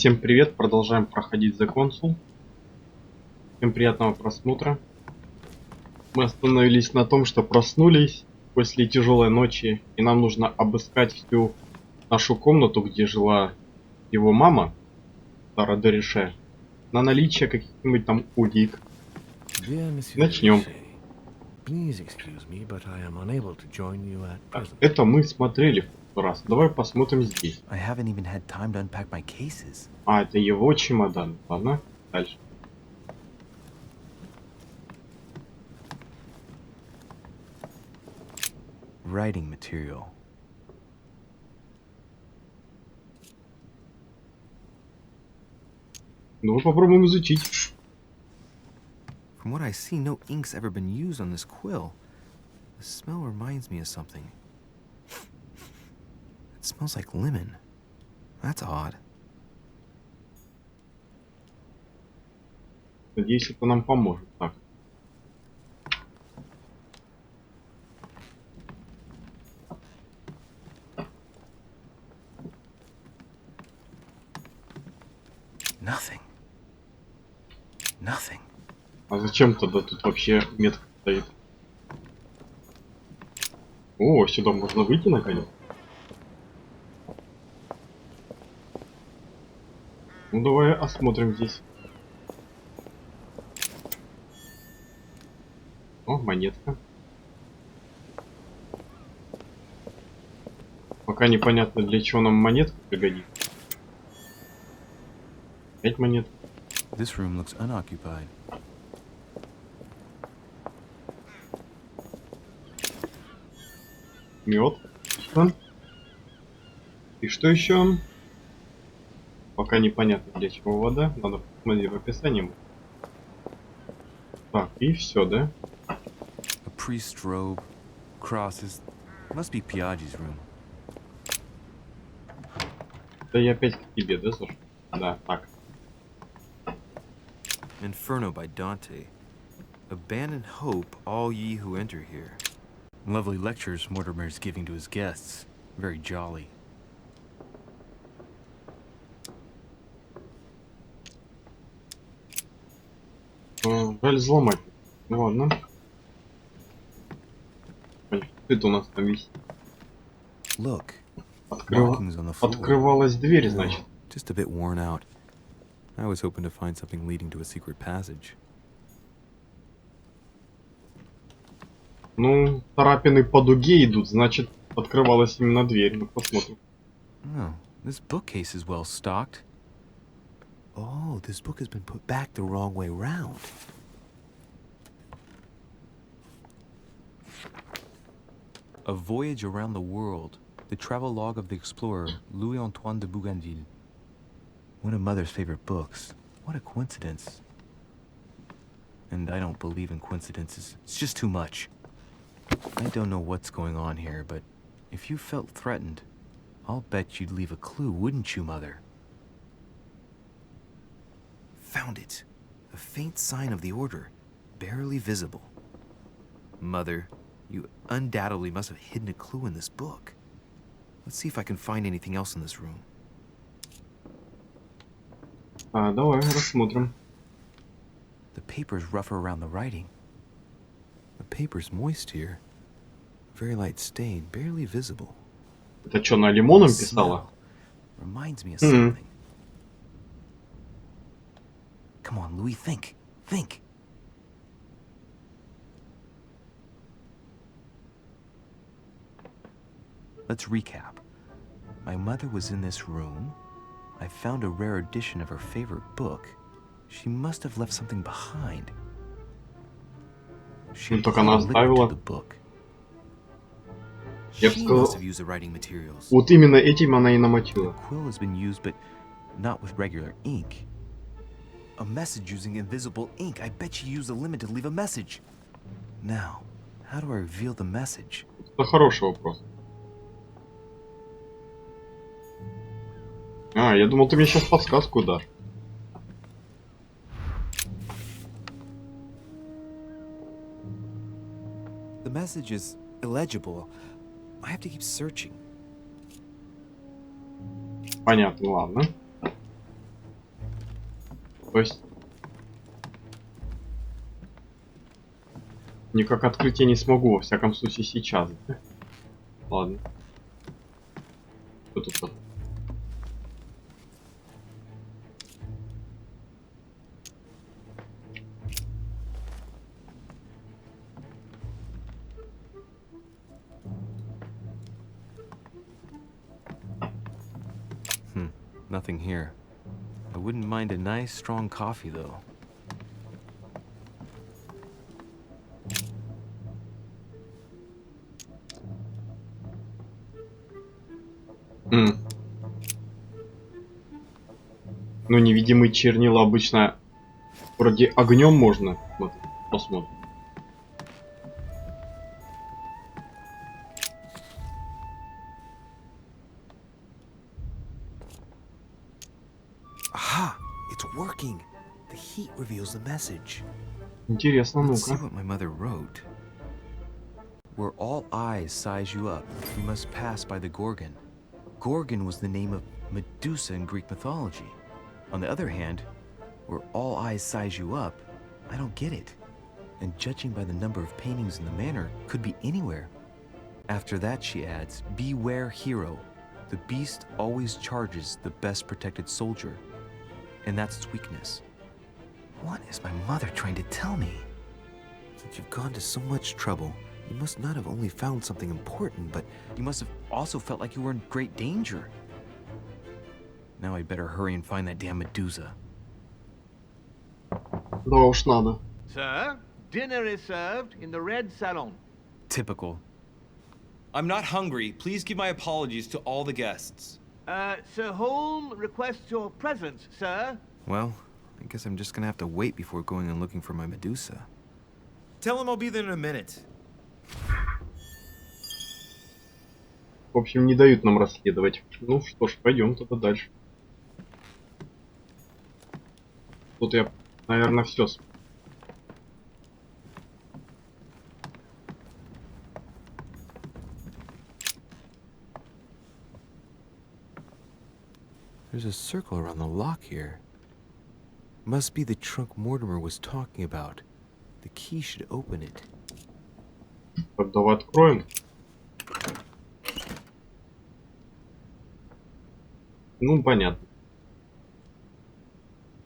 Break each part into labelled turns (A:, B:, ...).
A: Всем привет, продолжаем проходить The Consul. Всем приятного просмотра. Мы остановились на том, что проснулись после тяжелой ночи, и нам нужно обыскать всю нашу комнату, где жила его мама, Сара Дорише, на наличие каких-нибудь там улик. Начнем. Так, это мы смотрели в прошлый раз. Давай посмотрим здесь. А, это его чемодан. Ладно, дальше.
B: Writing material.
A: Ну, попробуем изучить.
B: From what I see, no ink's ever been used on this quill. The smell reminds me of something. It smells like lemon. That's odd.
A: Надеюсь, это нам поможет. Так.
B: Nothing. Nothing.
A: А зачем тогда тут вообще метка стоит? О, сюда можно выйти наконец. Ну давай осмотрим здесь. О, монетка. Пока непонятно, для чего нам монетка пригодится. 5 монет.
B: This room looks unoccupied.
A: Мед. И что еще? Пока непонятно, для чего вода. Надо посмотреть в описании. Так, и все, да?
B: A priest's robe, crosses. Must be Piaggi's room.
A: Да я опять к тебе, да, Саша? Да, так.
B: Inferno by Dante. Abandon hope, all ye who enter here. Lovely lectures Mortimer's giving to his guests. Very jolly.
A: Жаль взломать. Ну ладно. Что это у нас там висит?
B: Look. Markings on the floor.
A: Открывалась дверь, значит.
B: Just a bit worn out. I was hoping to find something leading to a secret passage.
A: Ну, царапины по дуге идут, значит, открывалась именно дверь. Ну, посмотрим.
B: Oh, this bookcase is well stocked. Oh, this book has been put back the wrong way round. A Voyage Around the World. The travel log of the explorer, Louis-Antoine de Bougainville. One of Mother's favorite books. What a coincidence. And I don't believe in coincidences. It's just too much. I don't know what's going on here, but if you felt threatened, I'll bet you'd leave a clue, wouldn't you, Mother? Found it. A faint sign of the order, barely visible. Mother, you undoubtedly must have hidden a clue in this book. Let's see if I can find anything else in this room.
A: Давай рассмотрим.
B: The paper's rougher around the writing. The paper's moist here. Very light stain, barely visible.
A: Это что, на лимоном писала?
B: Reminds me of something. Come on, Louis, think. Think. Let's recap. My mother was in this room. I found a rare edition of her favorite book. She must have left something behind. She
A: только она оставила.
B: the book.
A: Я бы
B: She
A: сказал,
B: must have used the writing materials.
A: вот именно этим она и намочила.
B: The quill has been used, but not with regular ink. A message using invisible ink. I bet she used the limit to leave a message. Now, how do I reveal the message?
A: Это хороший вопрос. Я думал, ты мне сейчас подсказку дашь.
B: The message is illegible. I have to keep searching.
A: Понятно, ладно. То есть никак открыть я не смогу, во всяком случае сейчас. Да? Ладно. Что тут?
B: Nothing here. I wouldn't mind a nice strong coffee though.
A: Ну, невидимые чернила обычно вроде огнем можно. Вот, посмотрим.
B: Aha! It's working. The heat reveals the message.
A: Интересно,
B: Let's see
A: ну-ка.
B: what my mother wrote. Where all eyes size you up, you must pass by the Gorgon. Gorgon was the name of Medusa in Greek mythology. On the other hand, where all eyes size you up, I don't get it. And judging by the number of paintings in the manor, could be anywhere. After that, she adds, beware hero. The beast always charges the best protected soldier. And that's its weakness. What is my mother trying to tell me? Since you've gone to so much trouble, you must not have only found something important, but you must have also felt like you were in great danger. Now I'd better hurry and find that damn Medusa.
A: Да уж надо.
C: Sir, dinner is served in the red salon.
B: Typical.
D: I'm not hungry. Please give my apologies to all the guests.
C: Sir Holm requests your presence, sir.
B: Well, I guess I'm just gonna have to wait before going and looking for my Medusa.
D: Tell him I'll be there in a minute.
A: В общем, не дают нам расследовать. Ну что ж, пойдем тогда дальше. Тут я, наверное, все.
B: There's a circle around the lock here. Must be the trunk Mortimer was talking about. The key should open it.
A: Так, давай откроем. Ну, понятно.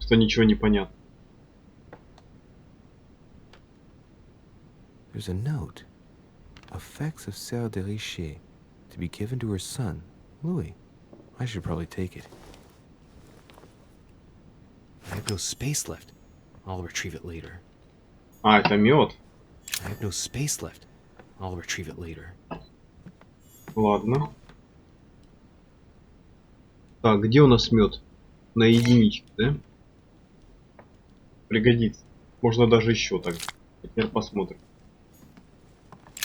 A: Что ничего не понятно.
B: There's a note. Effects of Sœur de Richer to be given to her son, Louis. I should probably take it. I have no space left. I'll retrieve it later.
A: А, это мед.
B: I have no space left. I'll retrieve it later.
A: Ладно. Так, где у нас мед? На единичке, да? Пригодится. Можно даже еще так. Теперь посмотрим.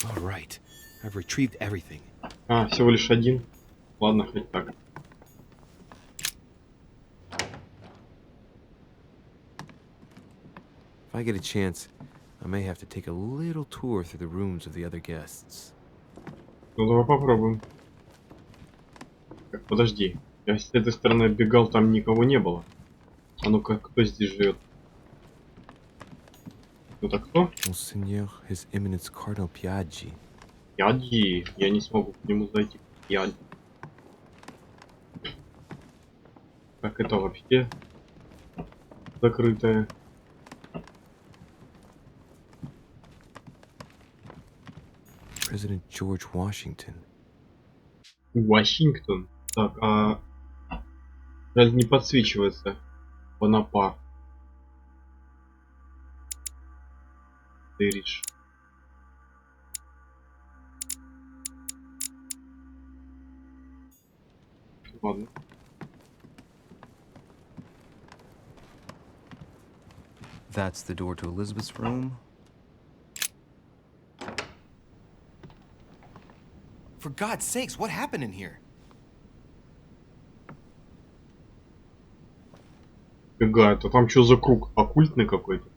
B: All right. I've retrieved everything.
A: А, всего лишь один. Ладно, хоть так.
B: If I get a chance, I may have to take a little tour through the rooms of the other guests.
A: Ну, давай попробуем. Так, подожди. Я с этой стороны бегал, там никого не было. А ну-ка, кто здесь живет? Это кто?
B: Monseigneur, His Eminence Cardinal Piaggi.
A: Яди. Я не смогу к нему зайти. Яди. Так, это вообще закрытое.
B: President George Washington.
A: Вашингтон. Так, а... Жаль, не подсвечивается. Бонапарт. Дыриш. Ладно.
B: That's the door to Elizabeth's room.
D: For God's sakes, what happened in here?
A: Бегает. А там что за круг? Оккультный какой-то?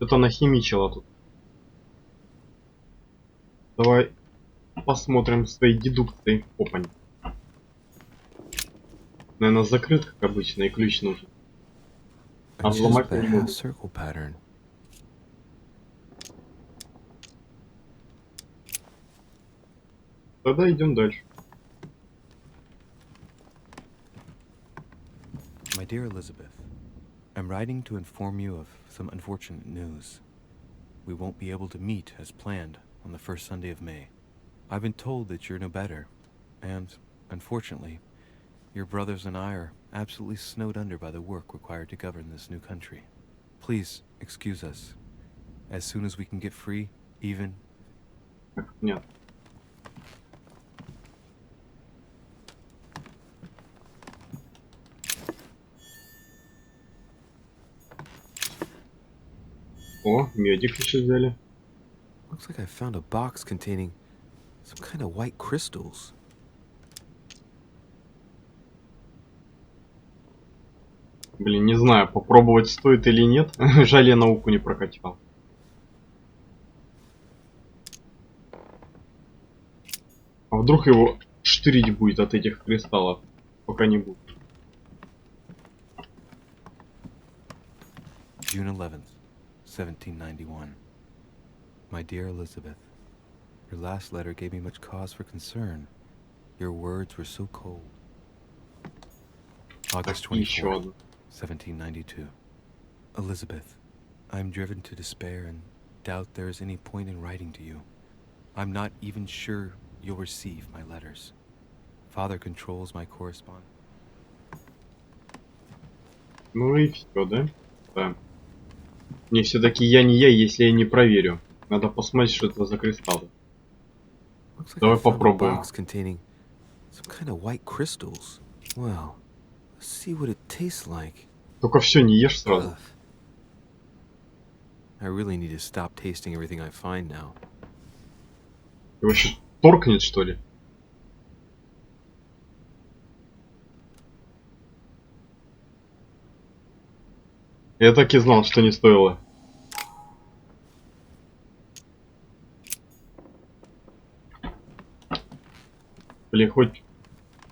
A: Это нахимичило тут. Давай посмотрим свои дедукции. Опань. Наверное, закрыт, как обычно, и ключ нужен.
B: A chest
A: взломать
B: with a
A: не могу.
B: half-circle pattern.
A: Тогда идем дальше.
B: My dear Elizabeth, I'm writing to inform you of some unfortunate news. We won't be able to meet as planned on the first Sunday of May. I've been told that you're no better, and, unfortunately, your brothers and I are absolutely snowed under by the work required to govern this new country. Please excuse us. As soon as we can get free, even...
A: Так, нет. О, медик еще взяли.
B: Looks like I found a box containing some kind of white crystals.
A: Блин, не знаю, попробовать стоит или нет. Жаль, я науку не прокачал. А вдруг его штырить будет от этих кристаллов? Пока не будет.
B: June 11th, 1791. My dear Elizabeth, your last letter gave me much cause for concern. Your words were so cold. August
A: Еще
B: 24th,
A: одна.
B: 1792. Elizabeth, I'm driven to despair and doubt there is any point in writing to you. I'm not even sure you'll receive my letters. Father controls my correspondence.
A: Ну и все, да? Да. Не, все-таки я не я, если я не проверю. Надо посмотреть, что это за кристаллы.
B: Looks like I
A: Давай
B: found a
A: попробуем.
B: box containing some kind of white crystals. Well, let's see what it tastes like.
A: Только все не ешь сразу.
B: Ugh. I really need to stop tasting everything I find now.
A: Его еще торкнет, что ли? Я так и знал, что не стоило. Блин, хоть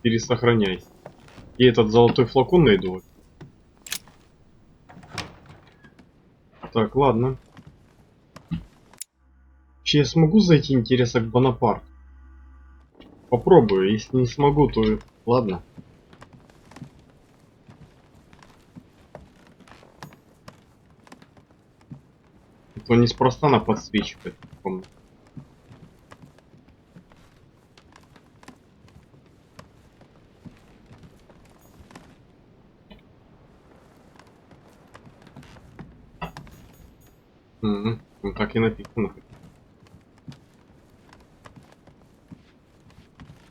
A: пересохраняйся. Я этот золотой флакон найду. Так, ладно. Вообще я смогу зайти, интереса к Бонапарту? Попробую. Если не смогу, то ладно. Это неспроста она подсвечивает. Помню. Угу. Ну так и написано.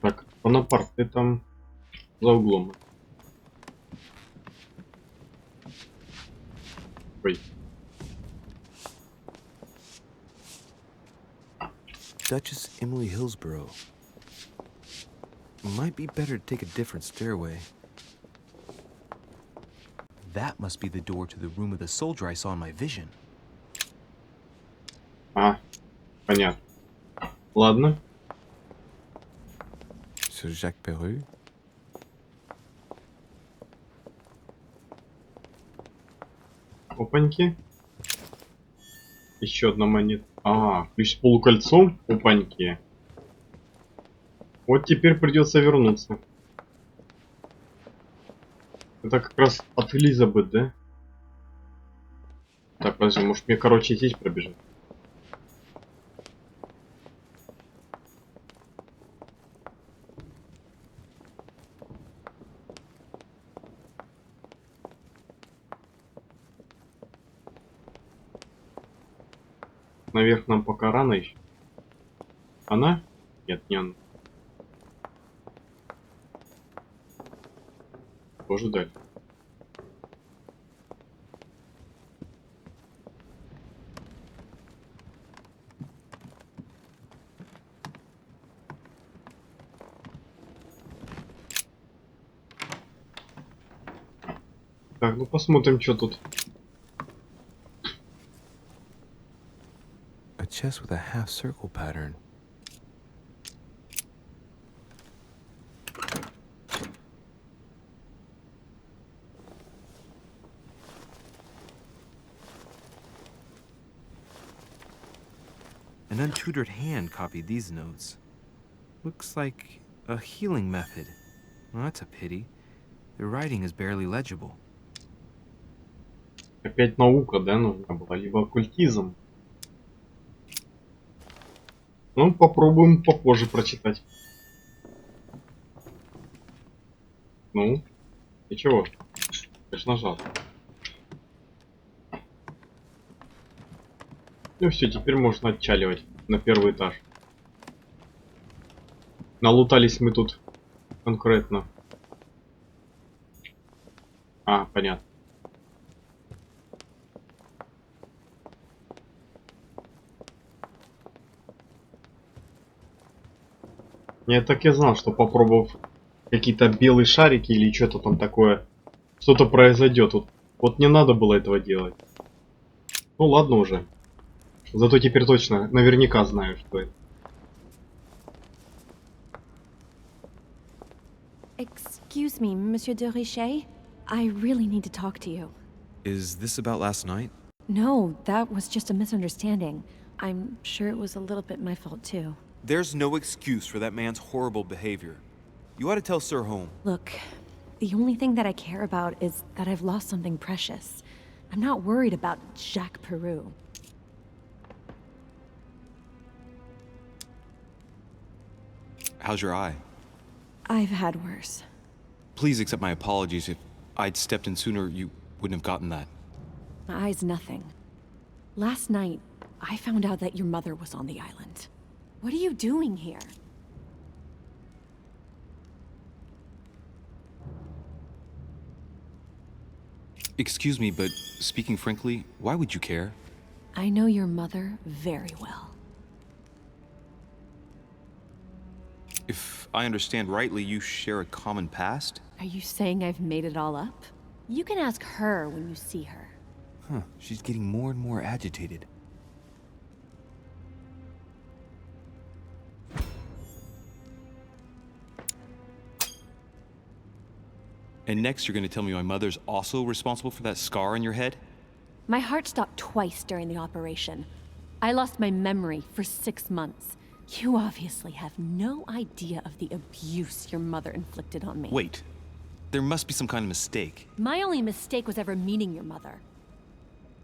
A: Так, Бонапарт, ты там за углом. Ой.
B: Duchess Emily Hillsborough. Might be better to take a different stairway. That must be the door to the room of the soldier I saw in my vision.
A: А, понятно. Ладно.
B: Sir Jacques Perreux?
A: Опаньки. Еще одна монета. А, ключ с полукольцом. Опаньки. Вот теперь придется вернуться. Это как раз от Элизабет, да? Так, подожди, может мне, короче, здесь пробежать? Наверх нам пока рано еще. Она? Нет, не она. Тоже дальше. Так, ну посмотрим, что тут.
B: A chest with a half-circle pattern. An untutored hand copied these notes. Looks like a healing method. Well, that's a pity. The writing is barely legible.
A: Опять наука, да, нужна была? Либо оккультизм. Ну, попробуем попозже прочитать. Ну, и чего? Я ж нажал. Ну все, теперь можно отчаливать на первый этаж. Налутались мы тут конкретно. А, понятно. Я так и знал, что попробовав какие-то белые шарики или что-то там такое, что-то произойдет. Вот не надо было этого делать. Ну ладно уже. Зато теперь точно, наверняка знаю, что это.
E: Excuse me, Monsieur de Richet. I really need to talk to you.
B: Is this about last night?
E: No, that was just a misunderstanding. I'm sure it was a little bit my fault too.
D: There's no excuse for that man's horrible behavior. You ought to tell Sir Home.
E: Look, the only thing that I care about is that I've lost something precious. I'm not worried about Jacques Peru.
D: How's your eye?
E: I've had worse.
D: Please accept my apologies. If I'd stepped in sooner, you wouldn't have gotten that.
E: My eye's nothing. Last night, I found out that your mother was on the island. What are you doing here?
D: Excuse me, but speaking frankly, why would you care?
E: I know your mother very well.
D: If I understand rightly, you share a common past?
E: Are you saying I've made it all up? You can ask her when you see her.
B: Huh, she's getting more and more agitated.
D: And next you're gonna tell me my mother's also responsible for that scar on your head?
E: My heart stopped twice during the operation. I lost my memory for 6 months. You obviously have no idea of the abuse your mother inflicted on me.
D: Wait. There must be some kind of mistake.
E: My only mistake was ever meeting your mother.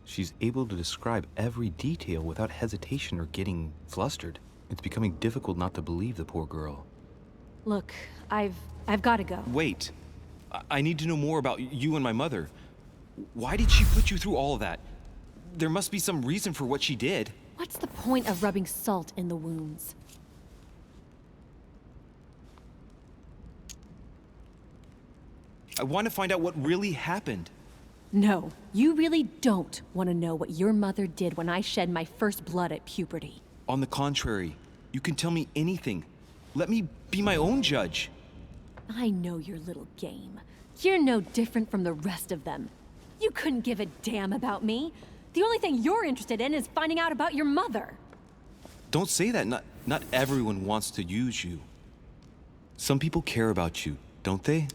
B: She's able to describe every detail without hesitation or getting flustered. It's becoming difficult not to believe the poor girl.
E: Look, I've got to go.
D: Wait. I need to know more about you and my mother. Why did she put you through all of that? There must be some reason for what she did.
E: What's the point of rubbing salt in the wounds?
D: I want to find out what really happened.
E: No, you really don't want to know what your mother did when I shed my first blood at puberty.
D: On the contrary, you can tell me anything. Let me be my own judge.
E: I know your little game. You're no different from the rest of them. You couldn't give a damn about me. The only thing you're interested in is finding out about your mother.
D: Don't say that. Not everyone wants to use you. Some people care about you, don't they?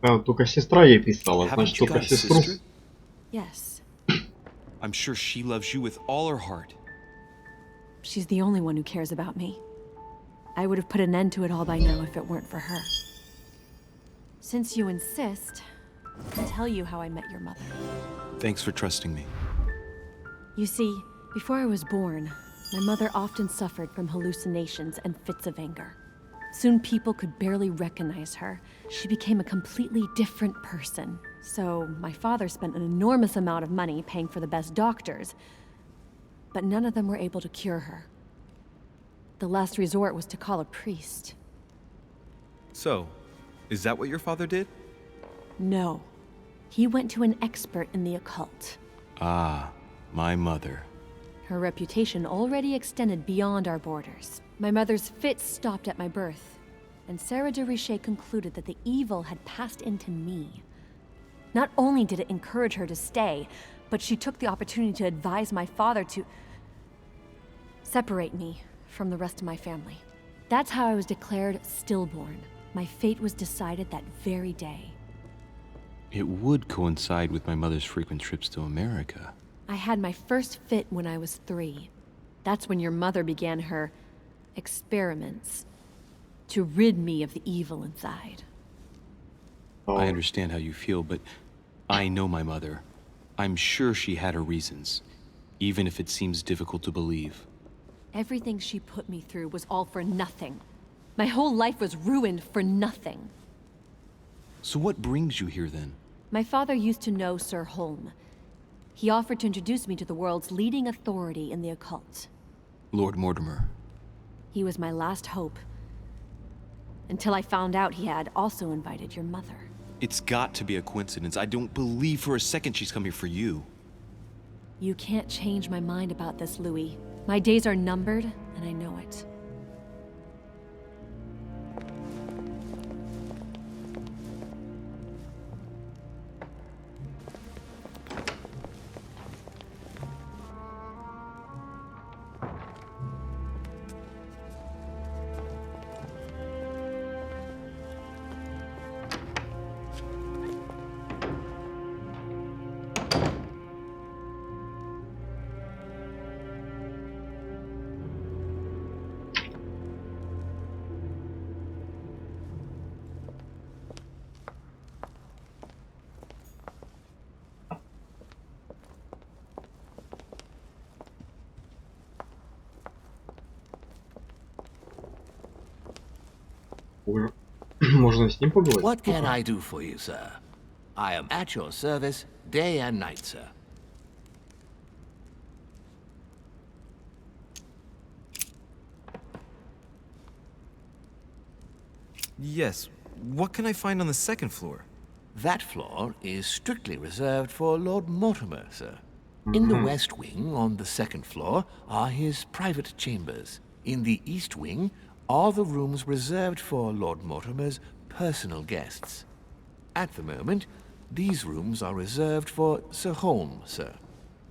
A: А, только сестра ей писала,
D: Haven't
A: значит
D: you
A: только
D: got a
A: сестру.
D: sister?
E: Yes,
D: I'm sure she loves you with all her heart.
E: she's the only one who cares about me. I would have put an end to it all by now if it weren't for her. Since you insist, I'll tell you how I met your mother.
D: Thanks for trusting me.
E: You see, before I was born, my mother often suffered from hallucinations and fits of anger. Soon people could barely recognize her. She became a completely different person. So my father spent an enormous amount of money paying for the best doctors, but none of them were able to cure her. The last resort was to call a priest.
D: So, is that what your father did?
E: No. He went to an expert in the occult.
D: Ah, my mother.
E: Her reputation already extended beyond our borders. My mother's fits stopped at my birth, and Sarah de Richet concluded that the evil had passed into me. Not only did it encourage her to stay, but she took the opportunity to advise my father to separate me from the rest of my family. That's how I was declared stillborn. My fate was decided that very day.
B: It would coincide with my mother's frequent trips to America.
E: I had my first fit when I was 3. That's when your mother began her experiments to rid me of the evil inside.
D: I understand how you feel, but I know my mother. I'm sure she had her reasons, even if it seems difficult to believe.
E: Everything she put me through was all for nothing. My whole life was ruined for nothing.
D: So what brings you here then?
E: My father used to know Sir Holm. He offered to introduce me to the world's leading authority in the occult.
D: Lord Mortimer.
E: He was my last hope. Until I found out he had also invited your mother.
D: It's got to be a coincidence. I don't believe for a second she's come here for you.
E: You can't change my mind about this, Louis. My days are numbered, and I know it.
A: Можно с ним поговорить?
C: What can I do for you, sir? I am at your service day and night, sir.
D: Yes. What can I find on the second floor?
C: That floor is strictly reserved for Lord Mortimer, sir. In the west wing, on the second floor, are his private chambers. In the east wing are the rooms reserved for Lord Mortimer's personal guests. At the moment, these rooms are reserved for Sir Holm, sir.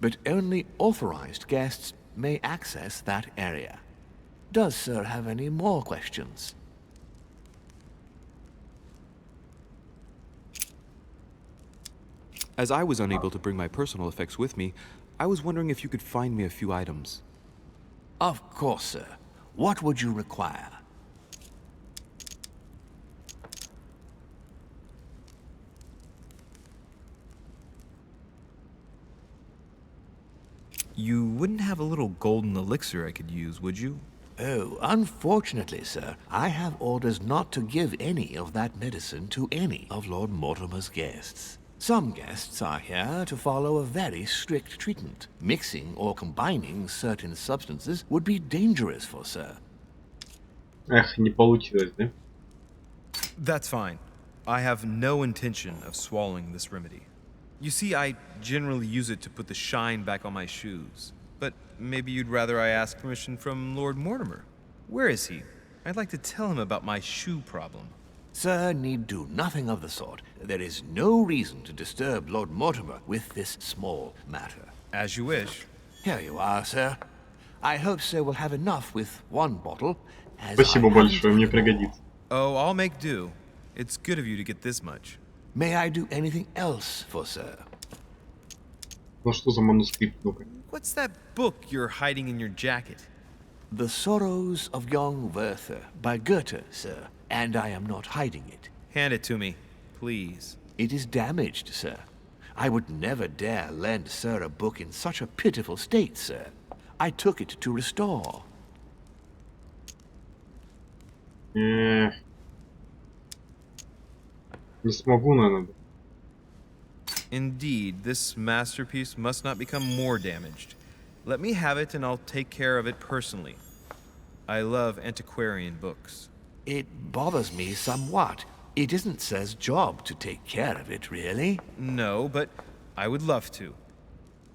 C: But only authorized guests may access that area. Does Sir have any more questions?
D: As I was unable to bring my personal effects with me, I was wondering if you could find me a few items.
C: Of course, sir. What would you require?
D: You wouldn't have a little golden elixir I could use, would you?
C: Oh, unfortunately, sir, I have orders not to give any of that medicine to any of Lord Mortimer's guests. Some guests are here to follow a very strict treatment. Mixing or combining certain substances would be dangerous for Sir.
A: Эх, не получилось, да?
D: That's fine. I have no intention of swallowing this remedy. You see, I generally use it to put the shine back on my shoes. But maybe you'd rather I ask permission from Lord Mortimer. Where is he? I'd like to tell him about my shoe problem.
C: Sir need do nothing of the sort. There is no reason to disturb Lord Mortimer with this small matter.
D: As you wish.
C: Here you are, sir. I hope Sir will have enough with one bottle, as
A: Спасибо
C: I haven't
A: большое, мне
C: any more.
A: пригодится.
D: Oh, I'll make do. It's good of you to get this much.
C: May I do anything else for Sir?
A: Ну что за манускрипт, ну-ка?
D: What's that book you're hiding in your jacket?
C: The Sorrows of Young Werther by Goethe, sir, and I am not hiding it.
D: Hand it to me, please.
C: It is damaged, sir. I would never dare lend Sir a book in such a pitiful state, sir. I took it to restore.
A: Не смогу, наверное.
D: Indeed, this masterpiece must not become more damaged. Let me have it and I'll take care of it personally. I love antiquarian books.
C: It bothers me somewhat. It isn't Sir's job to take care of it, really.
D: No, but I would love to.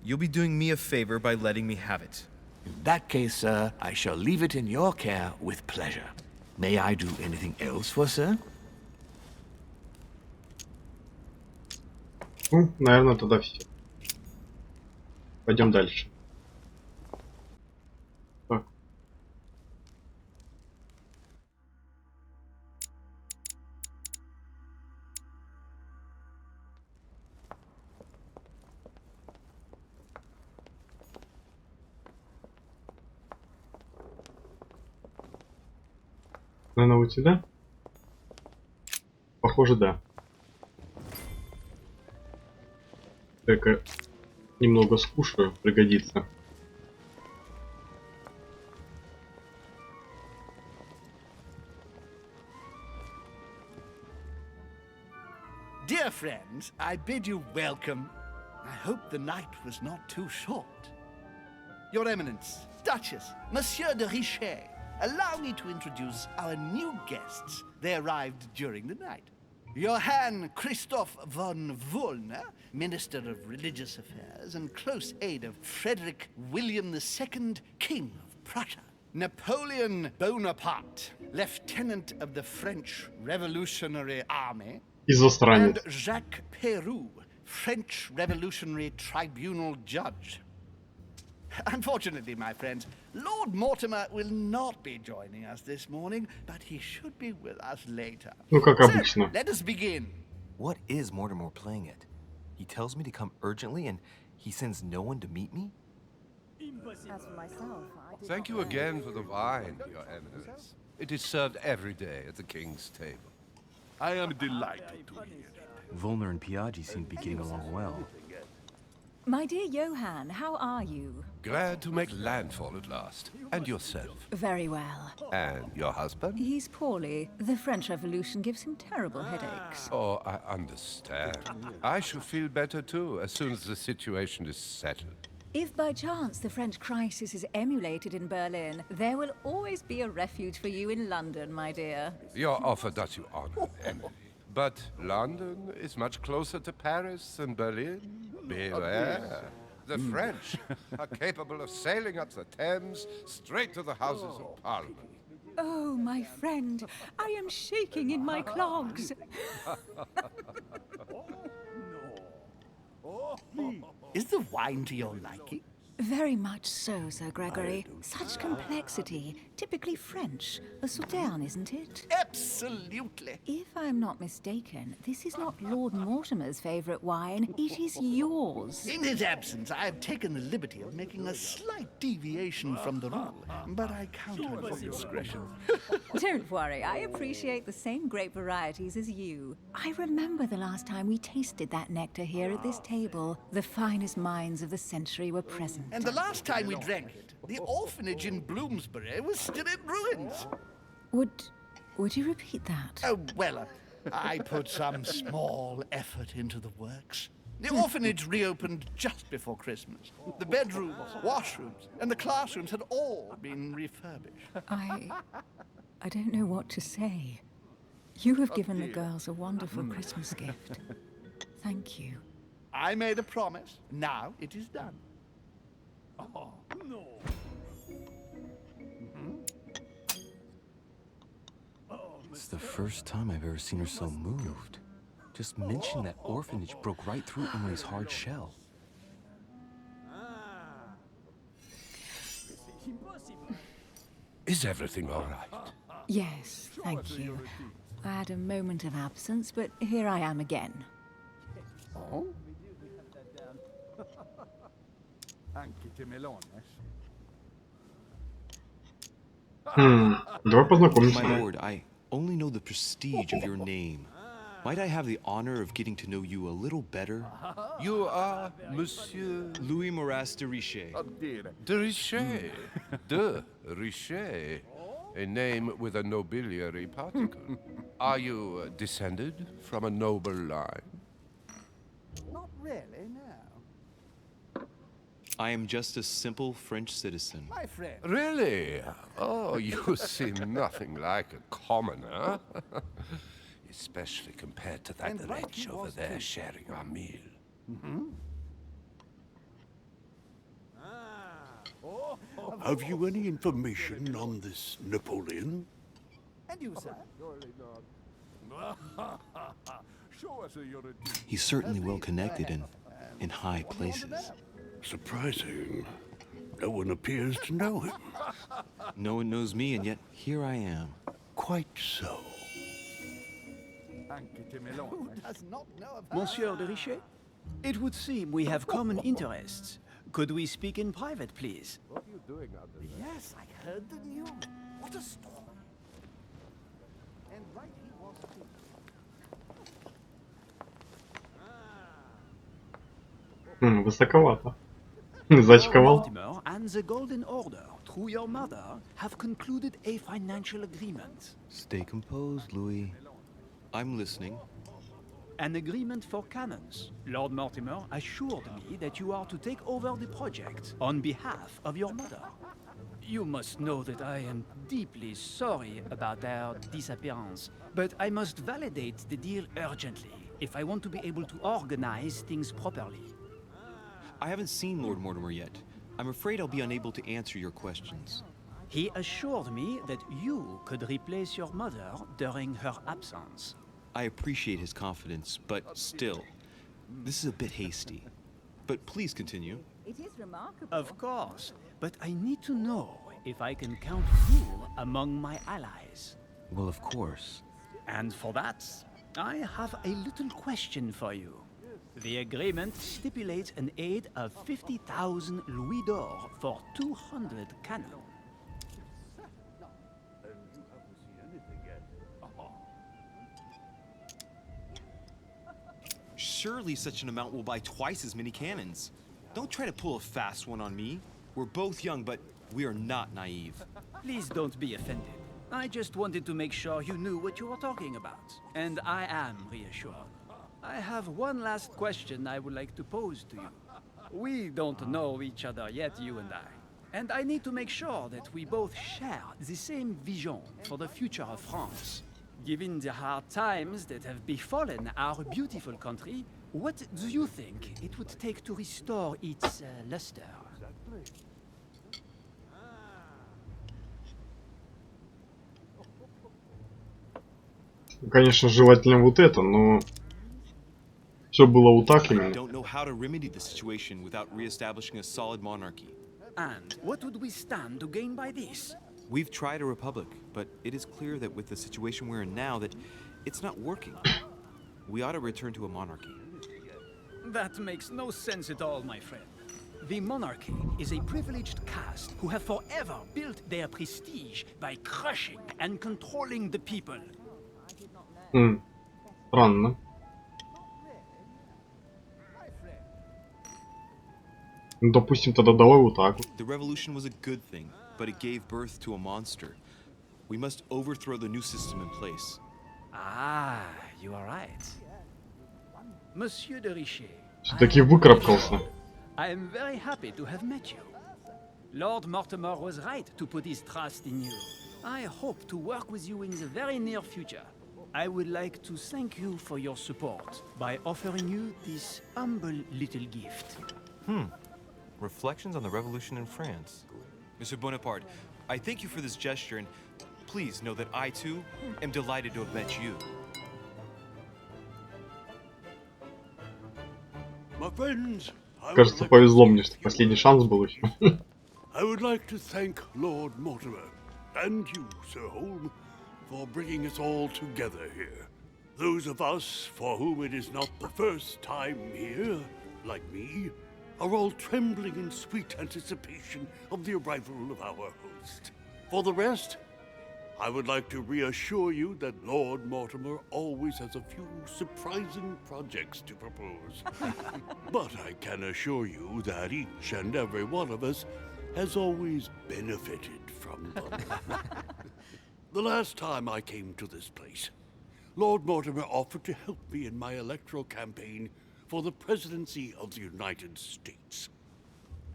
D: You'll be doing me a favor by letting me have it.
C: In that case, sir, I shall leave it in your care with pleasure. May I do anything else for Sir?
A: Ну, наверное, тогда все. Пойдем дальше. Так. Наверное, вот сюда? Похоже, да. Так, немного скушаю, пригодится.
F: Dear friends, I bid you welcome. I hope the night was not too short. Your Eminence, Duchess, Monsieur de Richet, allow me to introduce our new guests. They arrived during the night. Johann Christoph von Wollner, Minister of Religious Affairs and close aide of Frederick William II, King of Prussia. Napoleon Bonaparte, Lieutenant of the French Revolutionary Army. And
A: Изостранец.
F: Jacques Peroux, French Revolutionary Tribunal Judge. Unfortunately, my friends, Lord Mortimer will not be joining us this morning, but he should be with us later.
A: Ну, как
F: So,
A: обычно.
F: let us begin.
B: What is Mortimer playing at? He tells me to come urgently and he sends no one to meet me?
G: As for myself, I
H: Thank you again for the wine, Your Eminence. It is served every day at the king's table.
F: I am delighted to hear it.
B: Volner and Piaggi seem to be getting along well.
G: My dear Johann, how are you?
H: Glad to make landfall at last. And yourself.
G: Very well.
H: And your husband?
G: He's poorly. The French Revolution gives him terrible headaches.
H: Oh, I understand. I shall feel better too as soon as the situation is settled.
G: If by chance the French crisis is emulated in Berlin, there will always be a refuge for you in London, my dear.
H: Your offer does you honor, Emily. But London is much closer to Paris than Berlin. Beware. The French are capable of sailing up the Thames straight to the Houses of Parliament.
G: Oh, my friend, I am shaking in my clogs.
F: Is the wine to your liking?
G: Very much so, Sir Gregory. Such complexity. Typically French. A Sauterne, isn't it?
F: Absolutely.
G: If I'm not mistaken, this is not Lord Mortimer's favourite wine. It is yours.
F: In his absence, I have taken the liberty of making a slight deviation from the rule, but I count on your discretion.
G: Don't worry, I appreciate the same grape varieties as you. I remember the last time we tasted that nectar here at this table. The finest minds of the century were present.
F: And the last time we drank it, the orphanage in Bloomsbury was still in ruins.
G: Would you repeat that?
F: Oh, well, I put some small effort into the works. The orphanage reopened just before Christmas. The bedrooms, washrooms, and the classrooms had all been refurbished.
G: I don't know what to say. You have given the girls a wonderful Christmas gift. Thank you.
F: I made a promise. Now it is done. Oh, no.
B: It's the first time I've ever seen her so moved. Just mentioning that orphanage broke right through Emily's hard shell.
H: Is everything all right?
G: Yes, thank you. I had a moment of absence, but here I am again.
A: Давай познакомимся.
B: My lord, I only know the prestige of your name. Might I have the honor of getting to know you a little better?
H: You are Monsieur
B: Louis Moras de Richet.
H: de Richet. De Richet. A name with a nobiliary particle. Are you descended from a noble line?
F: Not really, no.
B: I am just a simple French citizen.
F: My friend.
H: Really? Oh, you seem nothing like a commoner. Especially compared to that
F: And right
H: wretch
F: he
H: over
F: was
H: there
F: too.
H: sharing our meal.
I: Have you any information on this Napoleon?
F: And you, sir?
B: He's certainly well connected and in high places.
I: Surprising. No one appears to know him.
B: No one knows me, and yet here I am.
I: Quite so.
F: Who does not know of her?
J: Monsieur de Richet? It would seem we have common interests. Could we speak in private, please?
F: Yes, I heard the news. What a story.
A: Высоковато.
J: Lord
A: Зачковал.
J: Mortimer and the Golden Order, through your mother, have concluded a financial agreement.
B: Stay composed, Louis. I'm listening.
J: An agreement for cannons. Lord Mortimer assured me that you are to take over the project on behalf of your mother. You must know that I am deeply sorry about their disappearance, but I must validate the deal urgently if I want to be able to organize things properly.
B: I haven't seen Lord Mortimer yet. I'm afraid I'll be unable to answer your questions.
J: He assured me that you could replace your mother during her absence.
B: I appreciate his confidence, but still, this is a bit hasty. But please continue.
G: It is remarkable.
J: Of course, but I need to know if I can count you among my allies.
B: Well, of course.
J: And for that, I have a little question for you. The agreement stipulates an aid of 50,000 louis d'or for 200 cannon.
B: Surely such an amount will buy twice as many cannons. Don't try to pull a fast one on me. We're both young, but we are not naive.
J: Please don't be offended. I just wanted to make sure you knew what you were talking about. And I am reassured. I have one last question I would like to pose to you. We don't know each other yet, you and I. And I need to make sure that we both share the same vision for the future of France. Given the hard times that have befallen our beautiful country, what do you think it would take to restore its luster?
A: Конечно, желательно вот это, но все было вот так
B: I
A: именно.
B: don't know how to remedy the situation without reestablishing a solid monarchy.
J: And what would we stand to gain by this?
B: We've tried a republic, but it is clear that with the situation we're in now that it's not working. We ought to return to a monarchy.
J: That makes no sense at all, my friend. The monarchy is a privileged caste who have forever built their prestige by crushing and controlling the people.
A: Странно. Ну, допустим, тогда давай вот так вот.
B: The revolution was a good thing, but it gave birth to a monster. We must overthrow the new system in place.
J: Ah, you are right. Monsieur de Richet,
A: Все-таки выкарабкался.
J: I am very happy to have met you. Lord Mortimer was right to put his trust in you. I hope to work with you in the very near future. I would like to thank you for your support by offering you this humble little gift.
B: Reflections on the revolution in France. Monsieur Bonaparte, I thank you for this gesture, and please know that I, too, am delighted to have met you.
I: My friends,
A: Кажется, повезло мне, что последний шанс был еще.
I: I would like to thank Lord Mortimer and you, Sir Holm, for bringing us all together here. Those of us for whom it is not the first time here, like me, are all trembling in sweet anticipation of the arrival of our host. For the rest, I would like to reassure you that Lord Mortimer always has a few surprising projects to propose. But I can assure you that each and every one of us has always benefited from them. The last time I came to this place, Lord Mortimer offered to help me in my electoral campaign for the presidency of the United States.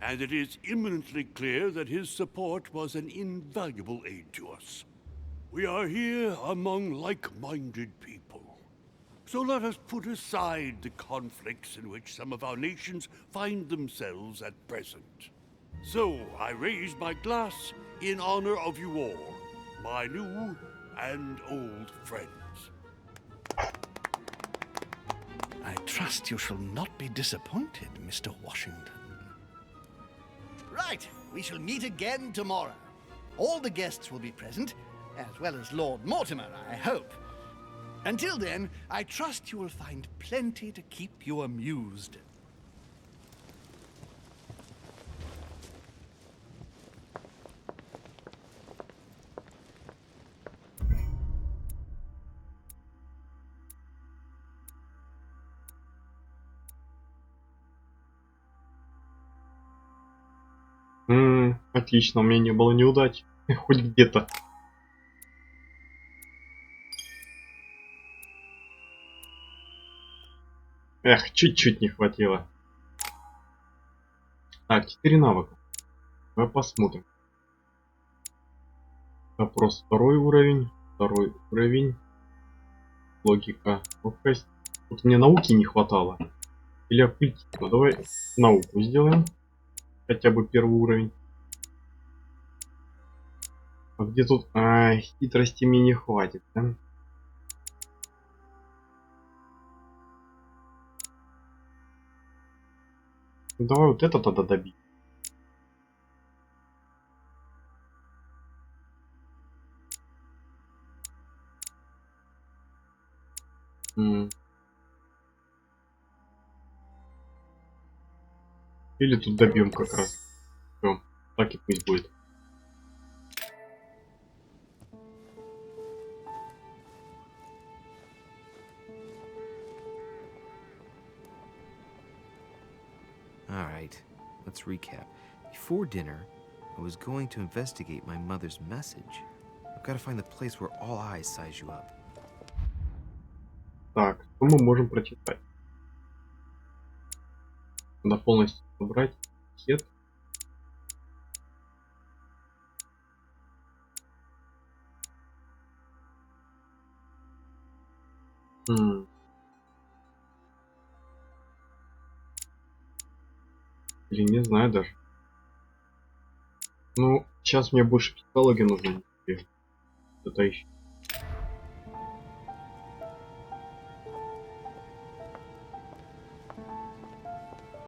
I: And it is imminently clear that his support was an invaluable aid to us. We are here among like-minded people. So let us put aside the conflicts in which some of our nations find themselves at present. So I raise my glass in honor of you all, my new and old friends.
F: I trust you shall not be disappointed, Mr. Washington. Right, we shall meet again tomorrow. All the guests will be present, as well as Lord Mortimer, I hope. Until then, I trust you will find plenty to keep you amused.
A: Отлично, у меня не было неудач. Хоть где-то. Эх, чуть-чуть не хватило. Так, 4 навыка. Давай посмотрим. Вопрос второй уровень. Второй уровень. Логика. Ловкость. Тут мне науки не хватало. Или оккультизма. Ну, давай науку сделаем. Хотя бы первый уровень. А где тут... хитрости мне не хватит, да? Ну, давай вот это тогда добить. Или тут добьем как раз. Всё, так и пусть будет.
B: All right, let's recap. Before dinner, I was going to investigate my mother's message. I've got to find the place where all eyes size you up.
A: Так, что мы можем прочитать? Надо полностью собрать пакет. Или не знаю даже. Ну, сейчас мне больше психологии нужно. Это еще.